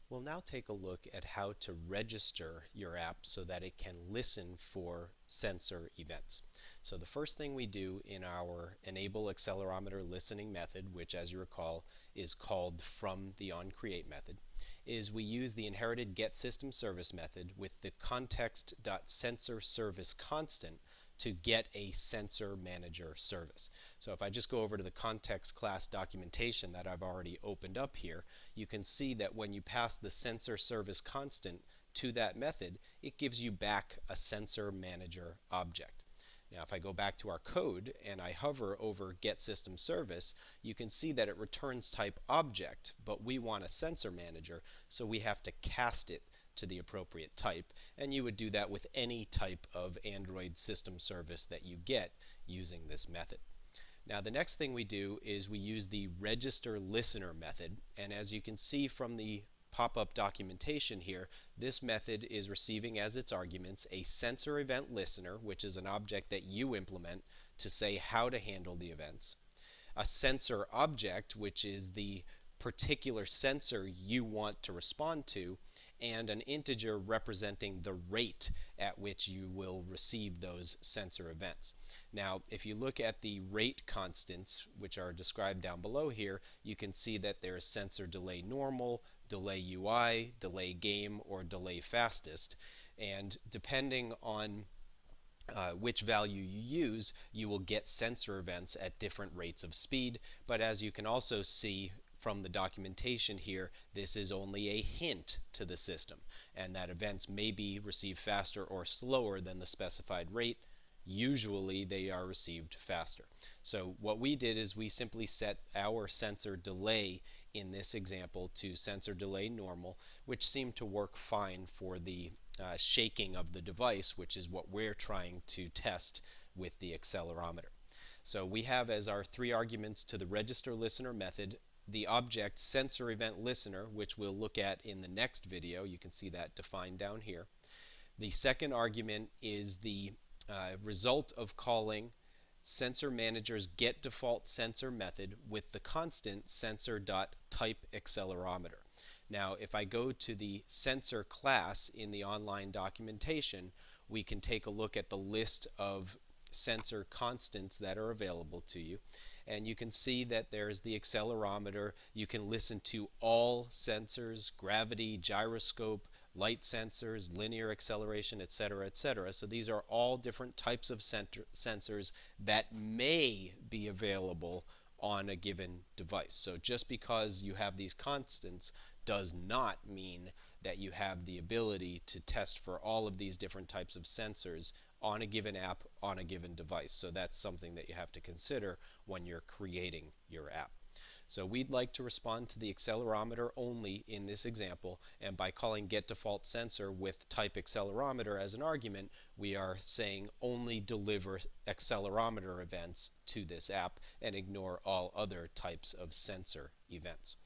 We'll now take a look at how to register your app so that it can listen for sensor events. So the first thing we do in our enableAccelerometerListening method, which as you recall is called from the onCreate method, is we use the inherited getSystemService method with the context.sensorServiceConstant to get a sensor manager service. So if I just go over to the context class documentation that I've already opened up here, you can see that when you pass the sensor service constant to that method, it gives you back a sensor manager object. Now if I go back to our code and I hover over getSystemService, you can see that it returns type object, but we want a sensor manager, so we have to cast it to the appropriate type, and you would do that with any type of Android system service that you get using this method. Now the next thing we do is we use the register listener method, and as you can see from the pop-up documentation here, this method is receiving as its arguments a sensor event listener, which is an object that you implement to say how to handle the events, a sensor object, which is the particular sensor you want to respond to, and an integer representing the rate at which you will receive those sensor events. Now, if you look at the rate constants, which are described down below here, you can see that there is sensor delay normal, delay UI, delay game, or delay fastest. And depending on which value you use, you will get sensor events at different rates of speed. But as you can also see from the documentation here, this is only a hint to the system, and that events may be received faster or slower than the specified rate. Usually they are received faster. So what we did is we simply set our sensor delay in this example to sensor delay normal, which seemed to work fine for the shaking of the device, which is what we're trying to test with the accelerometer. So we have as our three arguments to the register listener method the object sensor event listener, which we'll look at in the next video. You can see that defined down here. The second argument is the result of calling sensor manager's get default sensor method with the constant sensor.typeAccelerometer. Now if I go to the sensor class in the online documentation, we can take a look at the list of sensor constants that are available to you, and you can see that there's the accelerometer. You can listen to all sensors, gravity, gyroscope, light sensors, linear acceleration, etc., etc. So these are all different types of sensors that may be available on a given device. So just because you have these constants does not mean that you have the ability to test for all of these different types of sensors on a given app on a given device. So that's something that you have to consider when you're creating your app. So we'd like to respond to the accelerometer only in this example, and by calling getDefaultSensor with typeAccelerometer as an argument, we are saying only deliver accelerometer events to this app and ignore all other types of sensor events.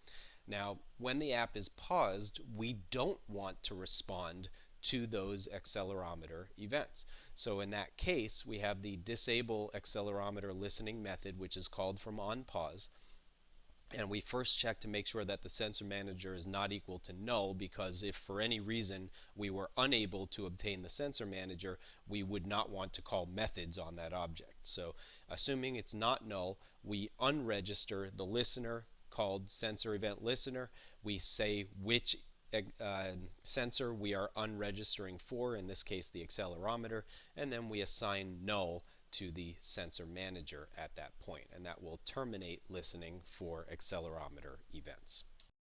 Now, when the app is paused, we don't want to respond to those accelerometer events. So in that case, we have the disableAccelerometerListening method, which is called from onPause. And we first check to make sure that the sensor manager is not equal to null, because if for any reason we were unable to obtain the sensor manager, we would not want to call methods on that object. So assuming it's not null, we unregister the listener called sensor event listener. We say which sensor we are unregistering for, in this case the accelerometer, and then we assign null to the sensor manager at that point, and that will terminate listening for accelerometer events.